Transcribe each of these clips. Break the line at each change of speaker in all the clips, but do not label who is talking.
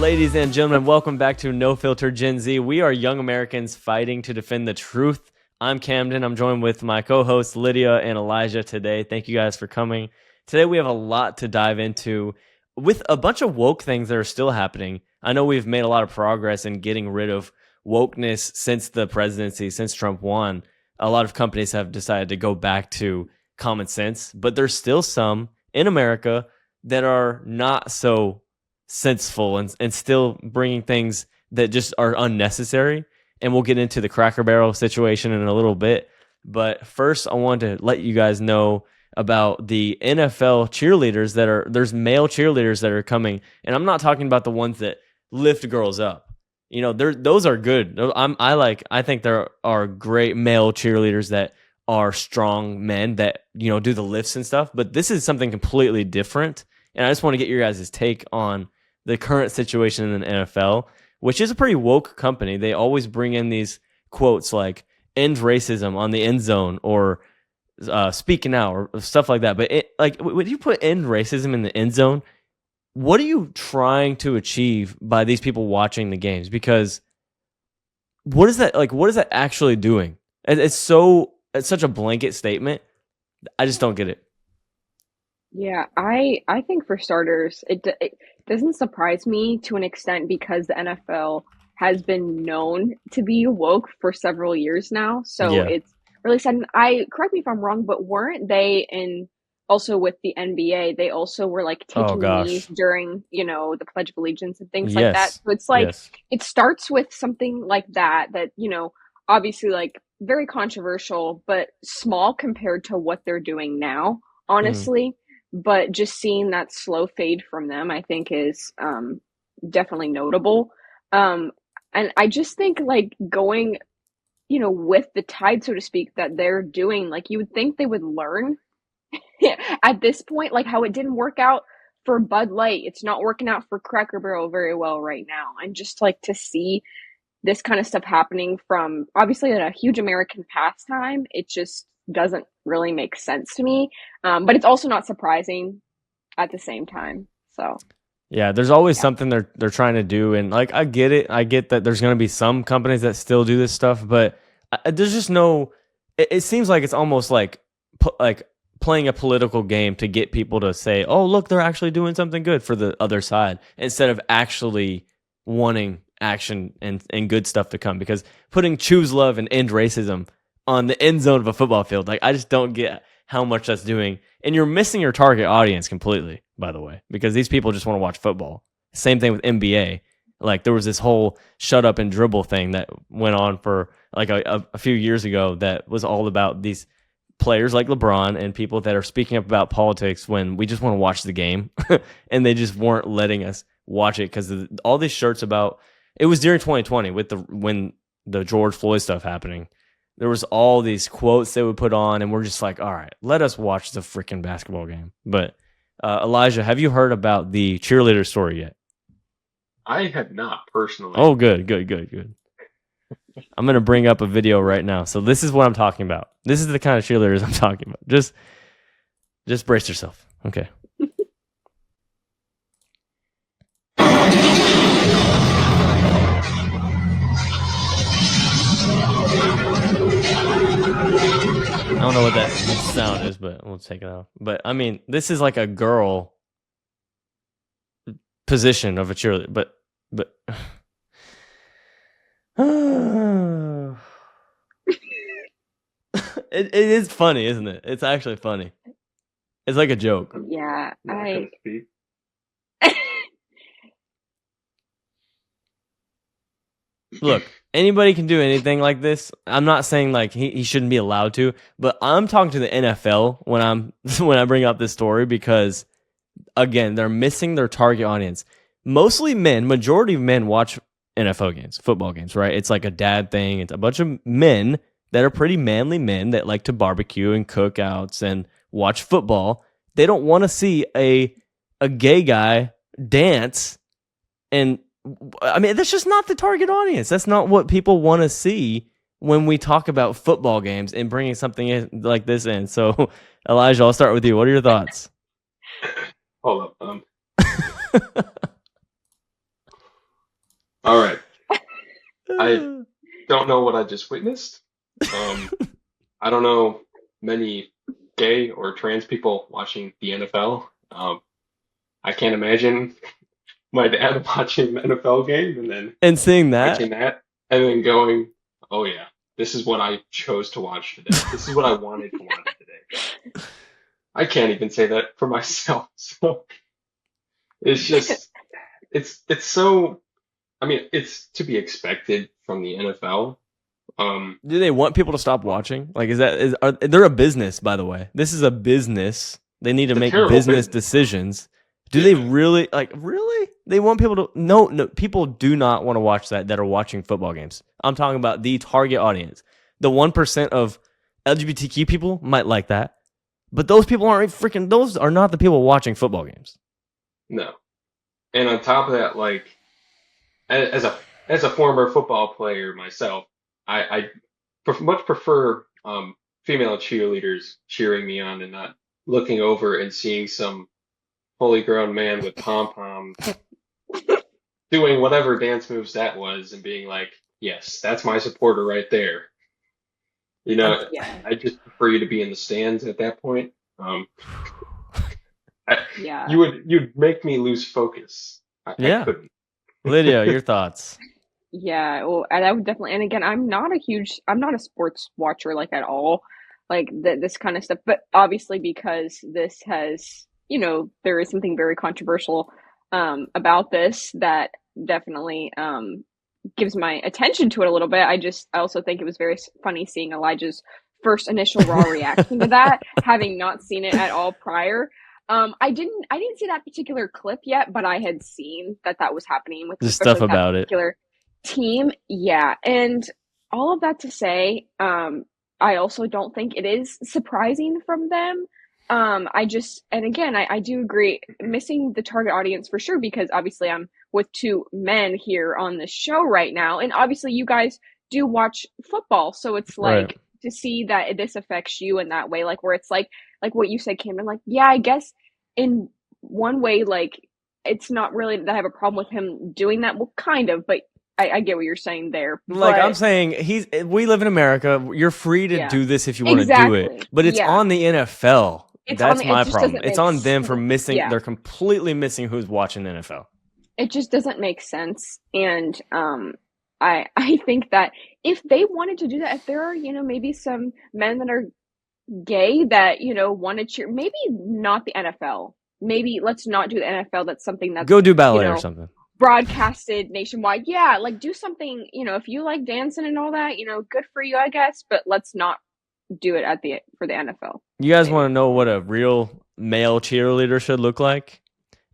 Ladies and gentlemen, welcome back to No Filter Gen Z. We are young Americans fighting to defend the truth. I'm Camden. I'm joined with my co-hosts Lydia and Elijah today. Thank you guys for coming. Today we have a lot to dive into with a bunch of woke things that are still happening. I know we've made a lot of progress in getting rid of wokeness since the presidency, since Trump won. A lot of companies have decided to go back to common sense, but there's still some in America that are not so senseful and still bringing things that just are unnecessary. And we'll get into the Cracker Barrel situation in a little bit. But first, I wanted to let you guys know about the NFL cheerleaders there's male cheerleaders that are coming. And I'm not talking about the ones that lift girls up. You know, those are good. I think there are great male cheerleaders that are strong men that, you know, do the lifts and stuff. But this is something completely different. And I just want to get your guys' take on the current situation in the NFL, which is a pretty woke company. They always bring in these quotes like "end racism" on the end zone or "speak now" or stuff like that. But when you put "end racism" in the end zone, what are you trying to achieve by these people watching the games? Because what is that like? What is that actually doing? It's such a blanket statement. I just don't get it.
Yeah, I think for starters, it doesn't surprise me to an extent because the NFL has been known to be woke for several years now. So
Yeah.
it's really sudden. I correct me if I'm wrong, but weren't they in also with the NBA, they also were like
Oh
taking knees
gosh.
during, the Pledge of Allegiance and things like that.
Yes.
So it's like
Yes.
it starts with something like that, obviously like very controversial, but small compared to what they're doing now,
Mm.
honestly. But just seeing that slow fade from them, I think is definitely notable. Um, and I just think like going, with the tide, so to speak, that they're doing, like you would think they would learn at this point, like how it didn't work out for Bud Light. It's not working out for Cracker Barrel very well right now. And just like to see this kind of stuff happening from obviously a huge American pastime, it just doesn't really make sense to me. But it's also not surprising at the same time. So
Yeah, there's always
yeah.
something they're trying to do, and like I get it. I get that there's going to be some companies that still do this stuff, but there's just no. It seems like it's almost like playing a political game to get people to say, "Oh, look, they're actually doing something good for the other side," instead of actually wanting action and good stuff to come. Because putting "choose love" and "end racism" on the end zone of a football field, like I just don't get how much that's doing. And you're missing your target audience completely, by the way, because these people just want to watch football. Same thing with NBA. Like there was this whole shut up and dribble thing that went on for like a few years ago that was all about these players like LeBron and people that are speaking up about politics when we just want to watch the game. And they just weren't letting us watch it because all these shirts about it was during 2020 with when the George Floyd stuff happening. There was all these quotes they would put on, and we're just like, all right, let us watch the freaking basketball game. But Elijah, have you heard about the cheerleader story yet?
I have not personally.
Oh, good, good, good, good. I'm gonna bring up a video right now. So this is what I'm talking about. This is the kind of cheerleaders I'm talking about. Just brace yourself. Okay. I don't know what that sound is, but we'll take it out. But I mean, this is like a girl position of a cheerleader, but it is funny, isn't it? It's actually funny. It's like a joke.
Yeah,
Not gonna speak.
Look, anybody can do anything like this. I'm not saying like he shouldn't be allowed to, but I'm talking to the NFL when when I bring up this story because again, they're missing their target audience. Mostly men, majority of men watch NFL games, football games, right? It's like a dad thing. It's a bunch of men that are pretty manly men that like to barbecue and cookouts and watch football. They don't want to see a gay guy dance, and I mean that's just not the target audience. That's not what people want to see when we talk about football games and bringing something like this in. So Elijah, I'll start with you. What are your thoughts?
Hold up. All right. I don't know what I just witnessed. I don't know many gay or trans people watching the NFL. I can't imagine my dad watching an NFL game and then
And seeing that,
watching that and then going, "Oh yeah, this is what I chose to watch today. This is what I wanted to watch today." I can't even say that for myself. So it's just it's so. I mean, it's to be expected from the NFL.
do they want people to stop watching? Like, they're a business, by the way. This is a business. They need to
It's a
make
terrible
business
business.
decisions. Do they really, really? They want people to, no, people do not want to watch that are watching football games. I'm talking about the target audience. The 1% of LGBTQ people might like that, but those people those are not the people watching football games.
No. And on top of that, like as a former football player myself, I much prefer female cheerleaders cheering me on and not looking over and seeing some fully grown man with pom poms doing whatever dance moves that was and being like, yes, that's my supporter right there. You know,
Yeah.
I just prefer you to be in the stands at that point.
Yeah.
You'd make me lose focus. I couldn't.
Lydia, your thoughts?
Yeah, well, and I would definitely, and again, I'm not a sports watcher like at all, like this kind of stuff. But obviously, because this has, there is something very controversial about this that definitely gives my attention to it a little bit. I also think it was very funny seeing Elijah's first initial raw reaction to that, having not seen it at all prior. I didn't see that particular clip yet, but I had seen that was happening with
There's stuff
especially that
about it.
particular team. Yeah, and all of that to say, I also don't think it is surprising from them. And again, I do agree, missing the target audience for sure, because obviously I'm with two men here on the show right now, and obviously you guys do watch football, so it's like
Right.
to see that this affects you in that way, like where it's like what you said, Cameron, like, yeah, I guess in one way, like, it's not really that I have a problem with him doing that. Well, kind of, but I get what you're saying there.
Like,
But
I'm saying, we live in America. You're free to
yeah,
do this if you want to do
exactly.
it, but it's
Yeah,
on the NFL.
it's on
That's
the. It
my
just
problem.
doesn't
It's
make
on them for
sense.
missing.
Yeah,
They're completely missing who's watching the NFL.
it just doesn't make sense. And I think that if they wanted to do that, if there are maybe some men that are gay that want to cheer, maybe not the NFL. Maybe let's not do the NFL. That's something that's
Go do ballet or something.
broadcasted nationwide. Yeah, like do something, if you like dancing and all that, good for you, I guess, but let's not do it for the NFL.
You guys
Maybe.
want to know what a real male cheerleader should look like?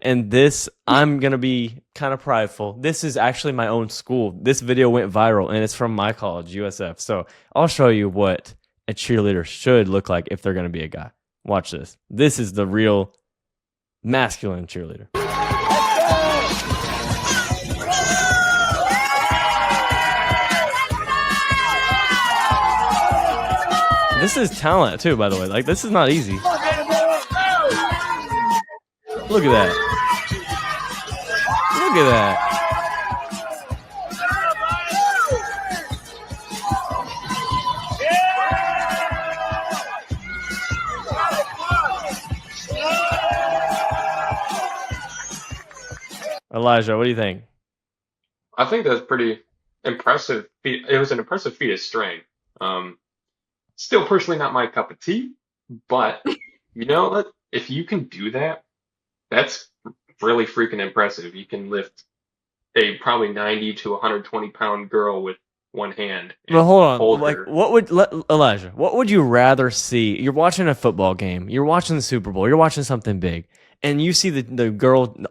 And this, I'm going to be kind of prideful. This is actually my own school. This video went viral, and it's from my college, USF. So I'll show you what a cheerleader should look like if they're going to be a guy. Watch this. This is the real masculine cheerleader. This is talent too, by the way. Like, this is not easy. Look at that. Look at that. Elijah, what do you think?
I think that's pretty impressive. It was an impressive feat of strength. Still personally not my cup of tea, but if you can do that, that's really freaking impressive. You can lift a probably 90 to 120 pound girl with one hand.
Well, hold on.
hold
Like,
her.
Elijah, what would you rather see? You're watching a football game. You're watching the Super Bowl. You're watching something big. And you see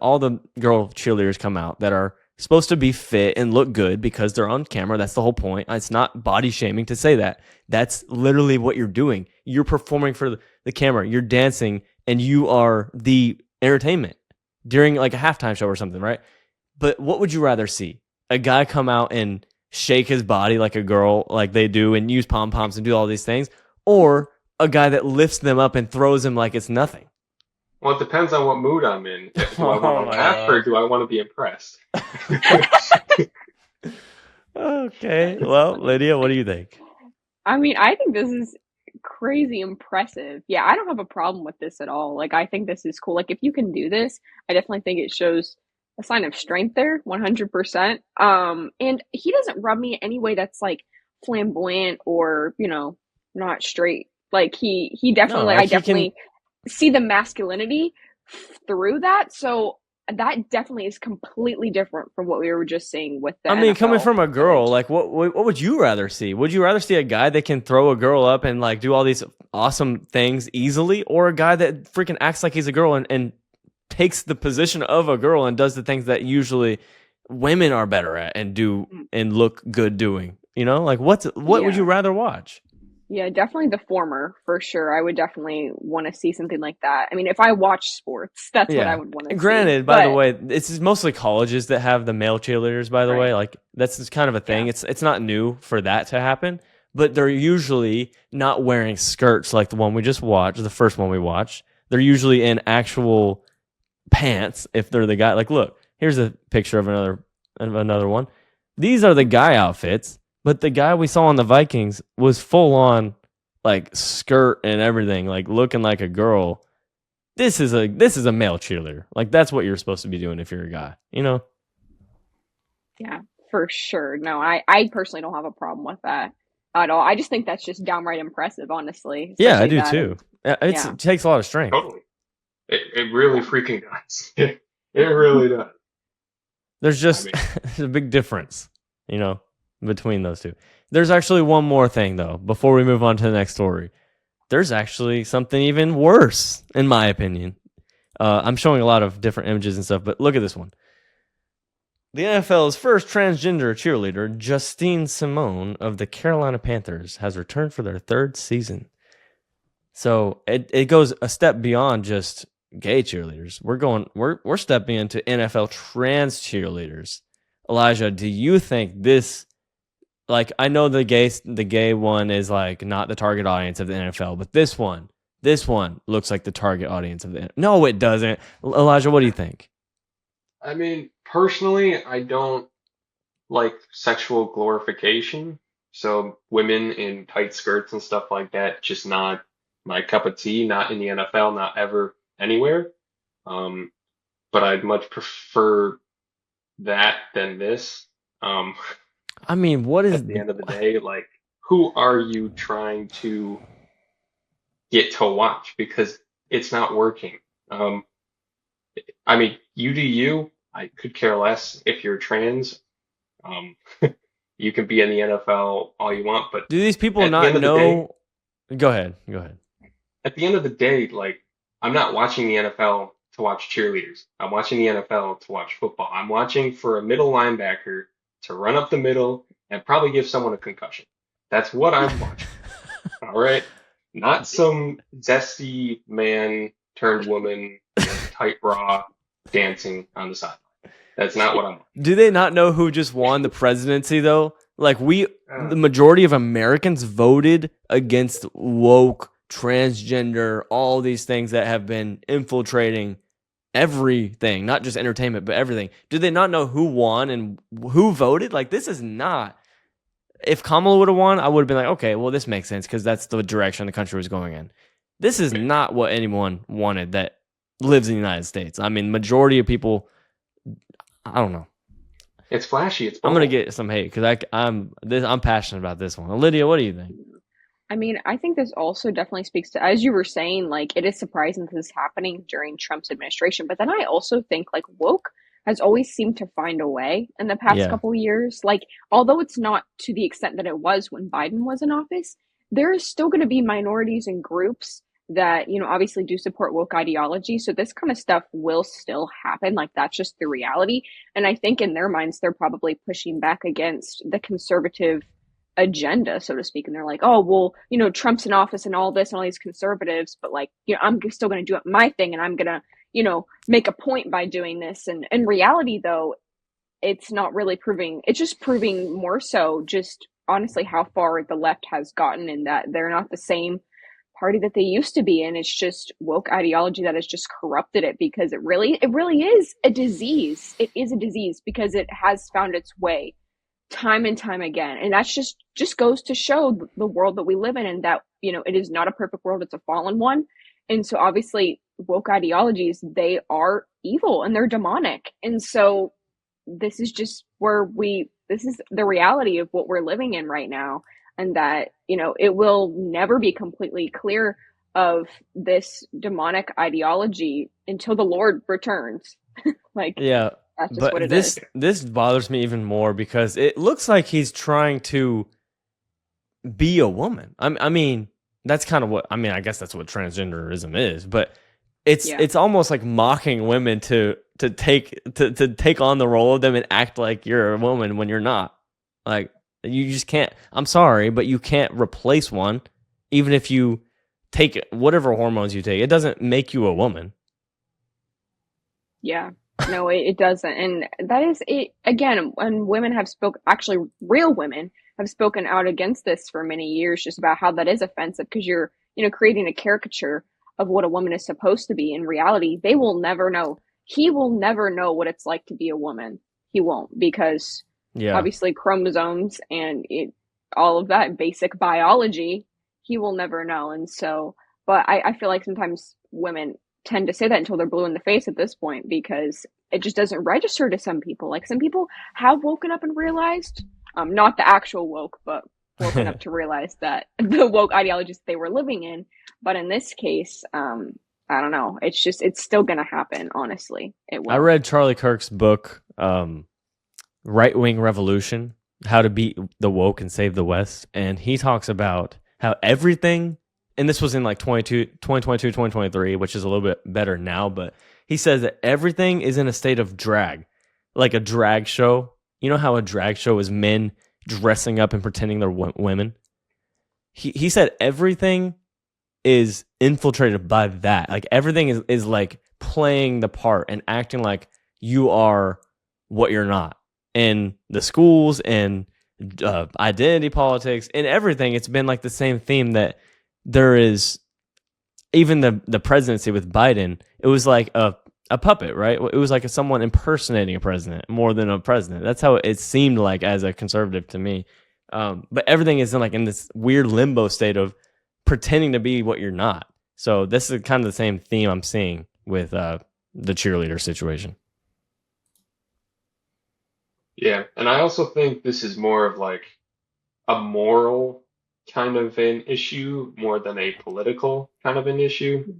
all the girl cheerleaders come out that are supposed to be fit and look good because they're on camera. That's the whole point. It's not body shaming to say that. That's literally what you're doing. You're performing for the camera. You're dancing, and you are the entertainment during like a halftime show or something, right? But what would you rather see? A guy come out and shake his body like a girl, like they do, and use pom-poms and do all these things, or a guy that lifts them up and throws them like it's nothing?
Well, it depends on what mood I'm in. Do I want to laugh or do I want to be impressed?
Okay. Well, Lydia, what do you think?
I mean, I think this is crazy impressive. Yeah, I don't have a problem with this at all. Like, I think this is cool. Like, if you can do this, I definitely think it shows a sign of strength there, 100%. And he doesn't rub me any way that's like flamboyant or, not straight. Like he
No,
definitely like
like
I
he can.
definitely see the masculinity through that. So that definitely is completely different from what we were just seeing with the
I mean, coming
NFL
from a girl,
image.
like what would you rather see? Would you rather see a guy that can throw a girl up and like do all these awesome things easily, or a guy that freaking acts like he's a girl and takes the position of a girl and does the things that usually women are better at and do and look good doing? You know, like what would you
Yeah.
rather watch?
Yeah, definitely the former for sure. I would definitely want to see something like that. I mean, if I watch sports, that's what I
Yeah.
would want to
And
see.
granted, by the
But
way, it's mostly colleges that have the male cheerleaders, by the way.
right.
Like that's just kind of a thing.
Yeah.
It's not new for that to happen, but they're usually not wearing skirts like the one we just watched, the first one we watched. They're usually in actual pants if they're the guy. Like, look, here's a picture of another one. These are the guy outfits, but the guy we saw on the Vikings was full on like skirt and everything, like looking like a girl. This is a male cheerleader. Like that's what you're supposed to be doing if you're a guy, you know?
Yeah, for sure. No, I personally don't have a problem with that at all. I just think that's just downright impressive, honestly,
Yeah, I
especially
do
that.
too.
And
It
yeah.
takes a lot of strength.
Totally. It really
Yeah.
freaking does. It really does.
There's
I
just
mean,
there's a big difference, you know, between those two. There's actually one more thing though, before we move on to the next story. There's actually something even worse, in my opinion. I'm showing a lot of different images and stuff, but look at this one. The NFL's first transgender cheerleader, Justine Simone of the Carolina Panthers, has returned for their third season. So it goes a step beyond just gay cheerleaders. We're stepping into NFL trans cheerleaders. Elijah, do you think this, like, I know the gay one is like not the target audience of the NFL, but this one looks like the target audience of the NFL. No, it doesn't. Elijah, what do you think?
I mean, personally, I don't like sexual glorification. So women in tight skirts and stuff like that, just not my cup of tea, not in the NFL, not ever anywhere. Um, but I'd much prefer that than this. Um,
I mean, what is
at the end of the day, like, who are you trying to get to watch? Because it's not working. Um, I mean, you do you. I could care less if you're trans. Um, you can be in the NFL all you want, but
do these people
at the
not
end of the day,
know? Go ahead. Go ahead.
at the end of the day, like I'm not watching the NFL to watch cheerleaders. I'm watching the NFL to watch football. I'm watching for a middle linebacker to run up the middle and probably give someone a concussion. That's what I'm watching. All right. Not some zesty man turned woman in a tight bra dancing on the sideline. That's not what I'm
Do they not know who just won the presidency though? Like the
watching.
majority of Americans voted against woke, transgender, all these things that have been infiltrating everything, not just entertainment, but everything. Do they not know who won and who voted? Like this is not. If Kamala would have won, I would have been like, okay, well, this makes sense because that's the direction the country was going in. This is not what anyone wanted that lives in the United States. I mean, majority of people, I don't know.
It's flashy. It's
I'm gonna
bold.
get some hate because I'm passionate about this one. Lydia, what do you think?
I mean, I think this also definitely speaks to, as you were saying, like it is surprising this is happening during Trump's administration. But then I also think like woke has always seemed to find a way in the past
Yeah,
couple of years. Like, although it's not to the extent that it was when Biden was in office, there is still going to be minorities and groups that, obviously do support woke ideology. So this kind of stuff will still happen. Like, that's just the reality. And I think in their minds, they're probably pushing back against the conservative agenda, so to speak. And they're like, oh, well, Trump's in office and all this and all these conservatives, but like, I'm still going to do my thing and I'm going to, make a point by doing this. And in reality, though, it's not really proving, it's just proving more so just honestly how far the left has gotten in that they're not the same party that they used to be. And it's just woke ideology that has just corrupted it because it really is a disease. It is a disease because it has found its way time and time again. And that's just goes to show the world that we live in, and that, it is not a perfect world, it's a fallen one. And so obviously woke ideologies, they are evil and they're demonic. And so this is just this is the reality of what we're living in right now. And that, it will never be completely clear of this demonic ideology until the Lord returns. Like,
Yeah,
that's just what
but
it is.
this bothers me even more because it looks like he's trying to be a woman. I mean, that's kind of what I guess that's what transgenderism is, but it's almost like mocking women to take on the role of them and act like you're a woman when you're not. Like, you just can't. I'm sorry, but you can't replace one, even if you take whatever hormones you take. It doesn't make you a woman.
Yeah. No, it doesn't. And that is it. Again, when women have actually real women have spoken out against this for many years, just about how that is offensive, because you're, creating a caricature of what a woman is supposed to be. In reality, they will never know. He will never know what it's like to be a woman. He won't, because obviously chromosomes and all of that basic biology, he will never know. And so, but I feel like sometimes women tend to say that until they're blue in the face at this point, because it just doesn't register to some people. Like, some people have woken up and realized, not the actual woke, but woken up to realize that the woke ideologies they were living in. But in this case, I don't know. It's still going to happen. Honestly, it will.
I read Charlie Kirk's book, Right Wing Revolution: How to Beat the Woke and Save the West, and he talks about how everything, and this was in like 2022, 2023, which is a little bit better now, but he says that everything is in a state of drag, like a drag show. You know how a drag show is men dressing up and pretending they're women? He said everything is infiltrated by that. Like, everything is like playing the part and acting like you are what you're not. In the schools and identity politics and everything, it's been like the same theme that there is. Even the presidency with Biden, it was like a puppet, right? It was like someone impersonating a president more than a president. That's how it seemed like as a conservative to me. But everything is in this weird limbo state of pretending to be what you're not. So this is kind of the same theme I'm seeing with the cheerleader situation.
Yeah, and I also think this is more of like a moral kind of an issue more than a political kind of an issue,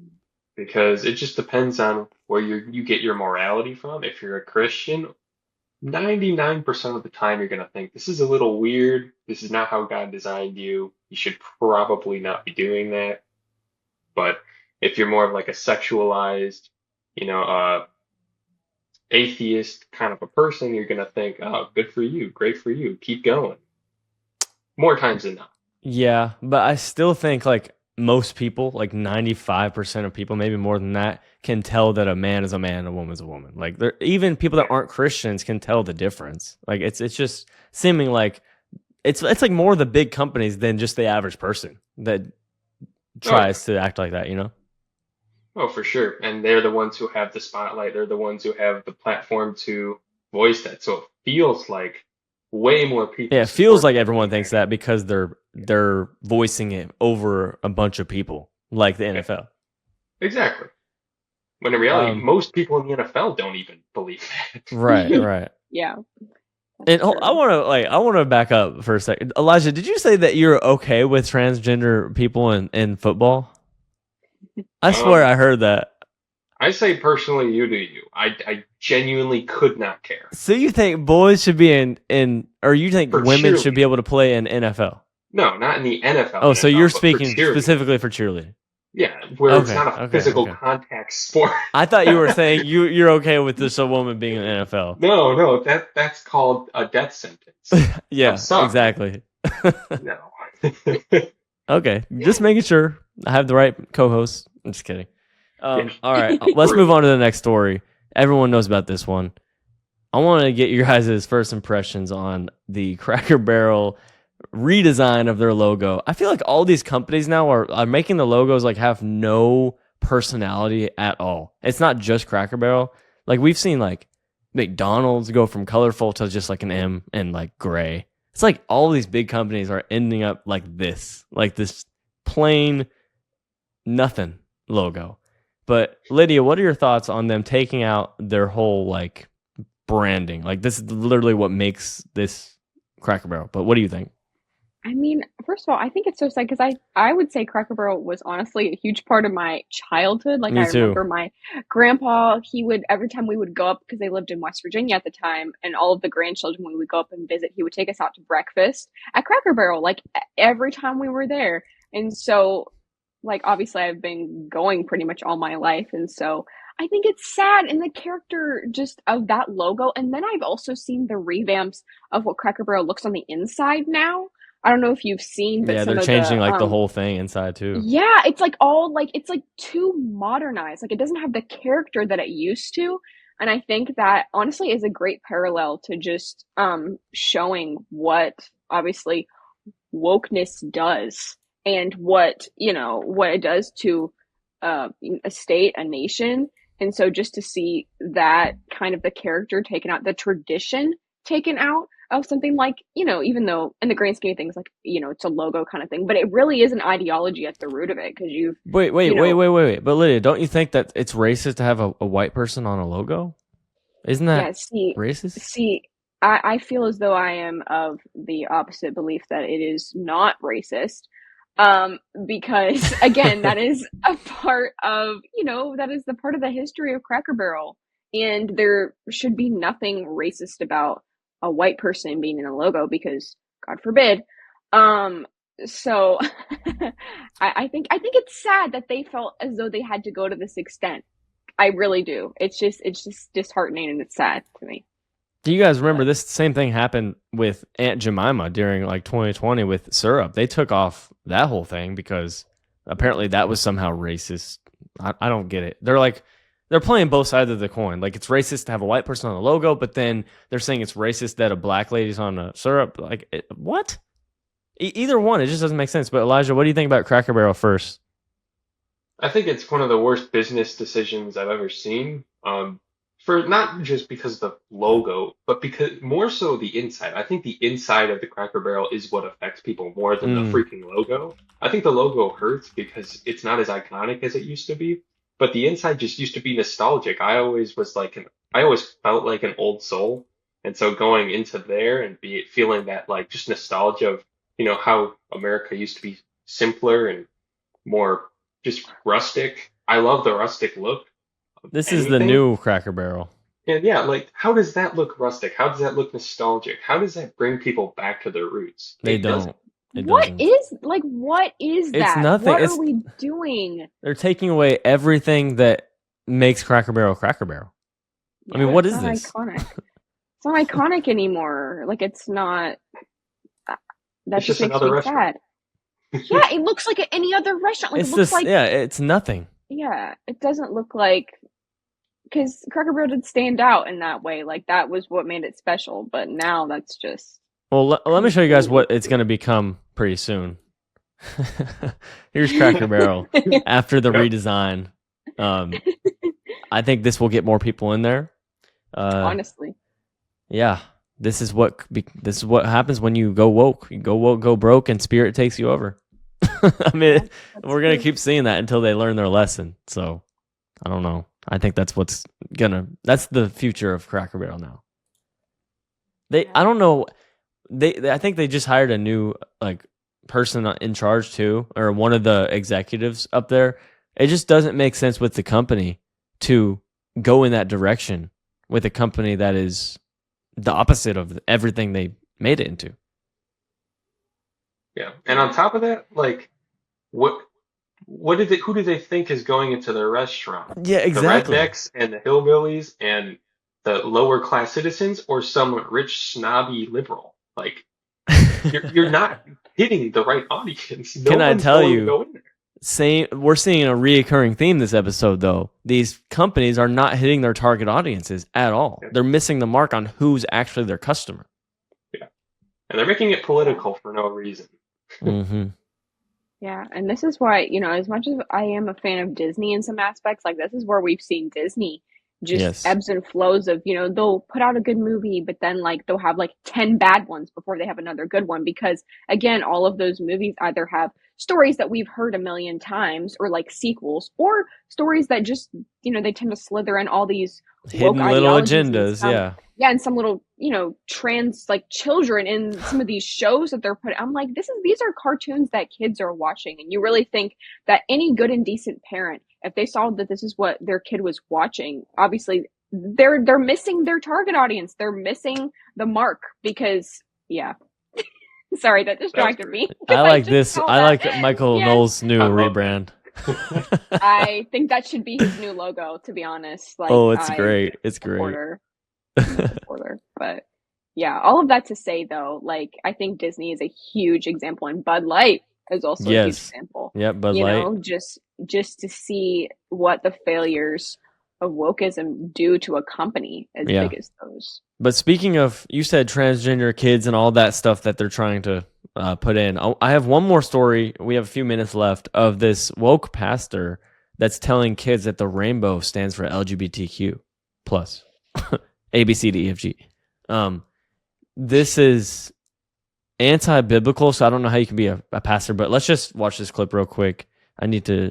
because it just depends on where you get your morality from. If you're a Christian, 99% of the time you're going to think this is a little weird. This is not how God designed you. You should probably not be doing that. But if you're more of like a sexualized, atheist kind of a person, you're going to think, oh, good for you, great for you, keep going. More times than not.
Yeah, but I still think like most people, like 95% of people, maybe more than that, can tell that a man is a man, a woman is a woman. Like, even people that aren't Christians can tell the difference. Like, it's just seeming like it's like more the big companies than just the average person that tries to act like that,
Oh, for sure. And they're the ones who have the spotlight. They're the ones who have the platform to voice that. So it feels like way more people.
Yeah, it feels like everyone thinks that because they're voicing it over a bunch of people, like the NFL.
Exactly. When in reality, most people in the NFL don't even believe that.
Right.
Yeah.
And I want to back up for a second. Elijah, did you say that you're okay with transgender people in football? I swear I heard that.
I say personally, you do you. I genuinely could not care.
So you think boys should be in or you think women should be able to play in NFL?
No, not in the NFL.
Oh, so you're speaking specifically for cheerleading.
Yeah, where it's not a physical contact sport.
I thought you were saying you're okay with this a woman being in the NFL.
No, that's called a death sentence.
Yeah, exactly.
No.
Okay, just making sure I have the right co-host. I'm just kidding. All right, let's move on to the next story. Everyone knows about this one. I want to get your guys' first impressions on the Cracker Barrel redesign of their logo. I feel like all these companies now are making the logos like have no personality at all. It's not just Cracker Barrel. Like, we've seen like McDonald's go from colorful to just like an M and like gray. It's like all these big companies are ending up like this plain nothing logo. But Lydia, what are your thoughts on them taking out their whole like branding? Like this is literally what makes this Cracker Barrel. But what do you think?
I mean, first of all, I think it's so sad because I would say Cracker Barrel was honestly a huge part of my childhood. Like
Me
I
too.
remember my grandpa, he would every time we would go up because they lived in West Virginia at the time, and all of the grandchildren when we would go up and visit, he would take us out to breakfast at Cracker Barrel like every time we were there. And so like obviously I've been going pretty much all my life, and so I think it's sad in the character just of that logo. And then I've also seen the revamps of what Cracker Barrel looks on the inside now. I don't know if you've seen, but
Yeah,
some
they're
of
changing
the
like the whole thing inside too.
yeah, it's like all like it's like too modernized. Like it doesn't have the character that it used to. And I think that honestly is a great parallel to just showing what obviously wokeness does and what, you know, what it does to a state, a nation. And so just to see that kind of the character taken out, the tradition taken out of something like, you know, even though in the grand scheme of things, like, you know, it's a logo kind of thing, but it really is an ideology at the root of it because you've, you know,
Wait. But Lydia, don't you think that it's racist to have a white person on a logo? Isn't
yeah,
that racist?
see, I feel as though I am of the opposite belief that it is not racist. Because again, that is a part of, you know, that is the part of the history of Cracker Barrel. And there should be nothing racist about a white person being in a logo because God forbid. Um, so I think it's sad that they felt as though they had to go to this extent. I really do. It's just disheartening and it's sad to me.
Do you guys remember
But
this same thing happened with Aunt Jemima during like 2020 with syrup? They took off that whole thing because apparently that was somehow racist. I don't get it. They're playing both sides of the coin. Like it's racist to have a white person on the logo, but then they're saying it's racist that a black lady's on a syrup. Like what? Either one, it just doesn't make sense. But Elijah, what do you think about Cracker Barrel first?
I think it's one of the worst business decisions I've ever seen. For not just because of the logo, but because more so the inside. I think the inside of the Cracker Barrel is what affects people more than the
Mm.
freaking logo. I think the logo hurts because it's not as iconic as it used to be, but the inside just used to be nostalgic. I always felt like an old soul, and so going into there and be feeling that like just nostalgia of how America used to be simpler and more just rustic. I love the rustic look of
This is the
anything.
new Cracker Barrel.
And yeah, like how does that look rustic? How does that look nostalgic? How does that bring people back to their roots?
They
It doesn't.
don't. It doesn't.
what is
It's
that?
nothing.
What are
It's
we doing?
They're taking away everything that makes Cracker Barrel Cracker Barrel. I mean,
Yeah,
what
it's
is
not
this?
iconic. It's not iconic anymore. Like it's not. uh, That
It's
just
just
makes
another
me
restaurant.
sad. Yeah, it looks like any other restaurant. Like it
It's
looks
this.
like
Yeah, it's nothing.
yeah. It doesn't look like because Cracker Barrel did stand out in that way. Like that was what made it special. But now that's just
Well, let me show you guys
completely.
what it's going to become pretty soon. Here's Cracker Barrel after the
Yep.
redesign. Um, I think this will get more people in there.
Honestly,
Yeah, this is what happens when you go woke. You go woke, go broke, and spirit takes you over. I
yeah,
mean,
that's
we're gonna
true.
keep seeing that until they learn their lesson. So I don't know. I think that's the future of Cracker Barrel now. I
Yeah.
don't know. I think they just hired a new like person in charge too, or one of the executives up there. It just doesn't make sense with the company to go in that direction with a company that is the opposite of everything they made it into.
Yeah. And on
Yeah.
top of that, like what who do they think is going into their restaurant?
Yeah,
The
exactly.
rednecks and the hillbillies and the lower class citizens or some rich snobby liberal? Like you're not hitting the right audience. No
Can I
one's
tell
going to
you?
go in there.
We're seeing a reoccurring theme this episode, though. These companies are not hitting their target audiences at all.
Yeah.
They're missing the mark on who's actually their customer.
Yeah. And they're making it
Yeah.
political for no reason.
Mm-hmm.
Yeah, and this is why, you know, as much as I am a fan of Disney in some aspects, like this is where we've seen Disney just
Yes.
ebbs and flows of, they'll put out a good movie, but then like they'll have like 10 bad ones before they have another good one because again, all of those movies either have stories that we've heard a million times or like sequels or stories that just, they tend to slither in all these woke
Hidden little
ideologies and
agendas. Yeah.
and some little, trans like children in some of these shows that they're putting. I'm like, these are cartoons that kids are watching. And you really think that any good and decent parent, if they saw that this is what their kid was watching, obviously they're missing their target audience. They're missing the mark because yeah. Sorry, that
That was
distracted
great.
me.
I
I
like
just
this.
saw
I
that.
like Michael
Yes.
Knowles' new
I love
rebrand.
I think that should be his new logo, to be honest. Like,
Oh, it's great. It's great.
supporter. I'm a supporter. But yeah, all of that to say though, like I think Disney is a huge example and Bud Light is also a huge
Yes.
example.
Yep, Bud Light.
Just to see what the failures of wokeism do to a company as
Yeah.
big as those.
But speaking of, you said transgender kids and all that stuff that they're trying to put in. I have one more story. We have a few minutes left of this woke pastor that's telling kids that the rainbow stands for LGBTQ plus A B C D E F G. This is anti-biblical, so I don't know how you can be a pastor. But let's just watch this clip real quick. I need to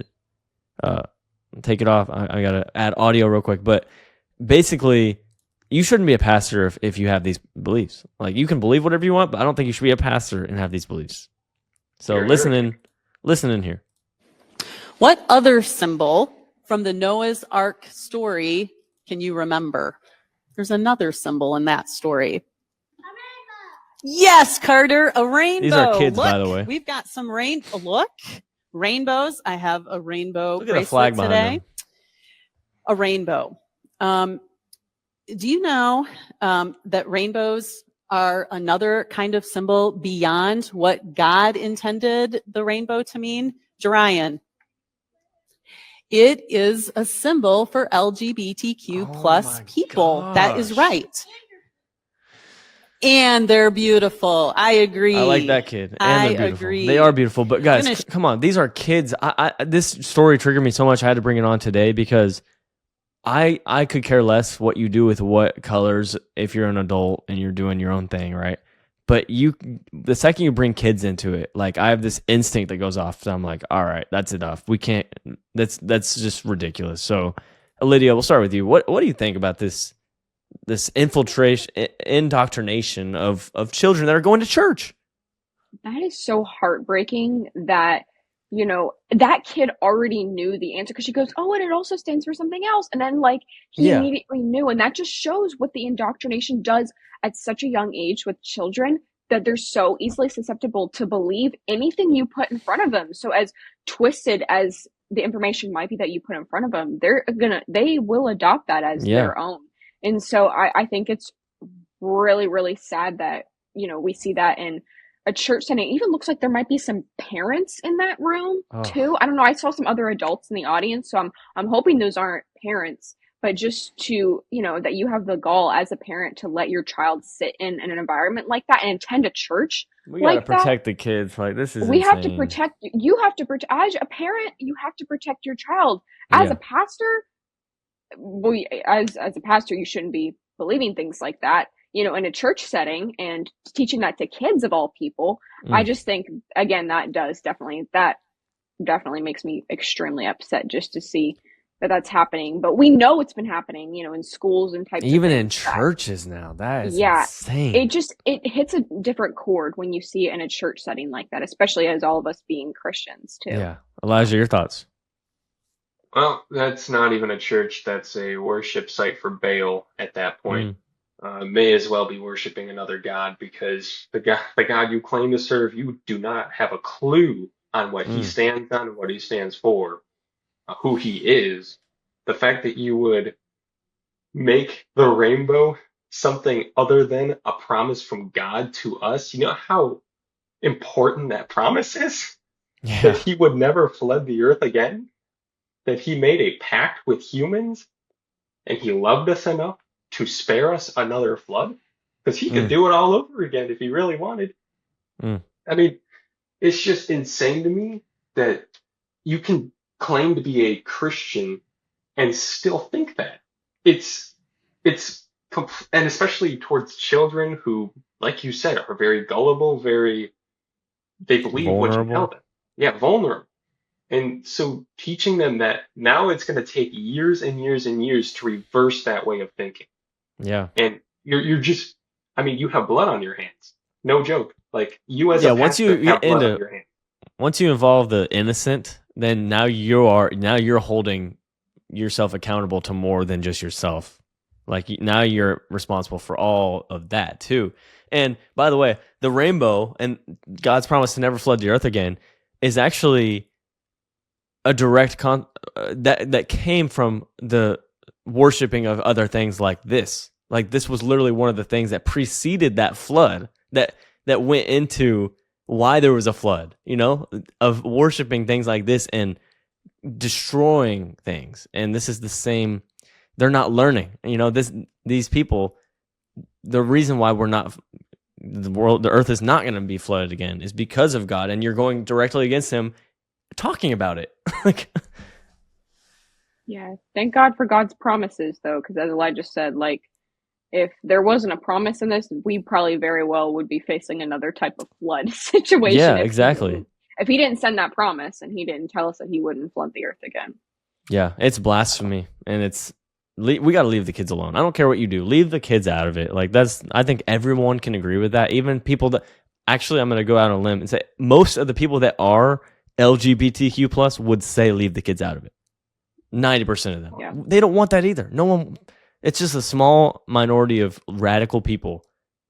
take it off. I gotta add audio real quick. But basically, you shouldn't be a pastor if you have these beliefs. Like, you can believe whatever you want, but I don't think you should be a pastor and have these beliefs. So listen in here.
What other symbol from the Noah's Ark story can you remember? There's another symbol in that story. Yes, Carter, a rainbow.
These are kids,
look,
by the way.
We've got some rainbows. I have a rainbow
Look at the
bracelet
flag behind
today.
them.
A rainbow. Do you know that rainbows are another kind of symbol beyond what God intended the rainbow to mean? Jerian. It is a symbol for LGBTQ plus people.
gosh.
That is right. And they're beautiful. I agree.
I like that kid. And they're beautiful.
agree.
They are beautiful. But guys, come on. These are kids. This story triggered me so much. I had to bring it on today because I could care less what you do with what colors if you're an adult and you're doing your own thing, right? But the second you bring kids into it, like I have this instinct that goes off. So I'm like, all right, that's enough. We can't. That's just ridiculous. So, Lydia, we'll start with you. What do you think about this indoctrination of children that are going to church?
That is so heartbreaking that, that kid already knew the answer because she goes, oh, and it also stands for something else. And then like he immediately knew. And that just shows what the indoctrination does at such a young age with children, that they're so easily susceptible to believe anything you put in front of them. So as twisted as the information might be that you put in front of them, they will adopt that as their own. And so I think it's really, really sad that, we see that in a church setting. It even looks like there might be some parents in that room too. I don't know. I saw some other adults in the audience, so I'm hoping those aren't parents, but just to, that you have the gall as a parent to let your child sit in an environment like that and attend a church.
We gotta
like
protect the kids. Like, this is
we
insane.
have to protect. You have to protect as a parent. You have to protect your child. As a pastor, as a pastor, you shouldn't be believing things like that, in a church setting and teaching that to kids of all people. I just think, again, that definitely makes me extremely upset just to see that that's happening. But we know it's been happening, in schools and types
even
of
in churches now. That is
yeah,
insane.
It hits a different chord when you see it in a church setting like that, especially as all of us being Christians too.
Yeah. Elijah, your thoughts?
Well, that's not even a church. That's a worship site for Baal at that point. May as well be worshiping another god because the God you claim to serve, you do not have a clue on what he stands on, what he stands for, who he is. The fact that you would make the rainbow something other than a promise from God to us, you know how important that promise is?
Yeah.
That he would never flood the earth again? That he made a pact with humans and he loved us enough to spare us another flood? Because he could do it all over again if he really wanted. I mean, it's just insane to me that you can claim to be a Christian and still think that. it's and especially towards children who, like you said, are very gullible, they believe what you tell
Vulnerable.
them. Yeah, vulnerable. And so teaching them that now it's going to take years and years and years to reverse that way of thinking.
Yeah.
And you're just, I mean, you have blood on your hands. No joke. Like you as
Yeah.
a
Once you
pastor have
get
blood on
into,
your hands.
once you involve the innocent, then now you're holding yourself accountable to more than just yourself. Like now you're responsible for all of that too. And by the way, the rainbow and God's promise to never flood the earth again is actually a direct that came from the worshiping of other things like this. Like this was literally one of the things that preceded that flood that went into why there was a flood, of worshiping things like this and destroying things. And this is the same. They're not learning. These people, the reason why the earth is not going to be flooded again is because of God, and you're going directly against him talking about it. Like,
Yeah, thank God for God's promises, though, because as Elijah said, like, if there wasn't a promise in this, we probably very well would be facing another type of flood situation.
yeah, exactly.
If he didn't send that promise and he didn't tell us that he wouldn't flood the earth again.
Yeah, it's blasphemy, and we got to leave the kids alone. I don't care what you do. Leave the kids out of it. Like I think everyone can agree with that. Even people that, actually, I'm going to go out on a limb and say most of the people that are LGBTQ plus would say leave the kids out of it. 90% of them.
Yeah.
They don't want that either. No one. It's just a small minority of radical people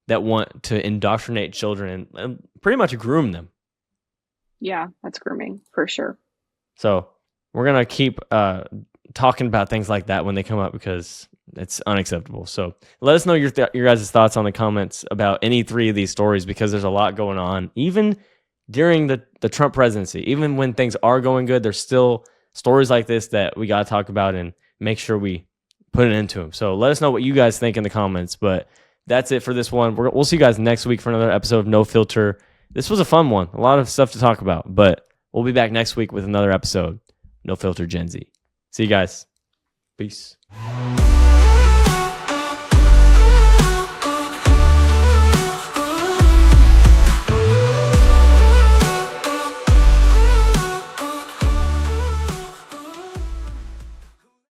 that want to indoctrinate children and pretty much groom them.
Yeah, that's grooming for sure.
So we're going to keep talking about things like that when they come up because it's unacceptable. So let us know your guys' thoughts on the comments about any three of these stories, because there's a lot going on. Even during the Trump presidency, even when things are going good, there's still stories like this that we got to talk about and make sure we put an end to them. So let us know what you guys think in the comments. But that's it for this one. We'll see you guys next week for another episode of No Filter. This was a fun one. A lot of stuff to talk about, but we'll be back next week with another episode. No Filter Gen Z. See you guys. Peace.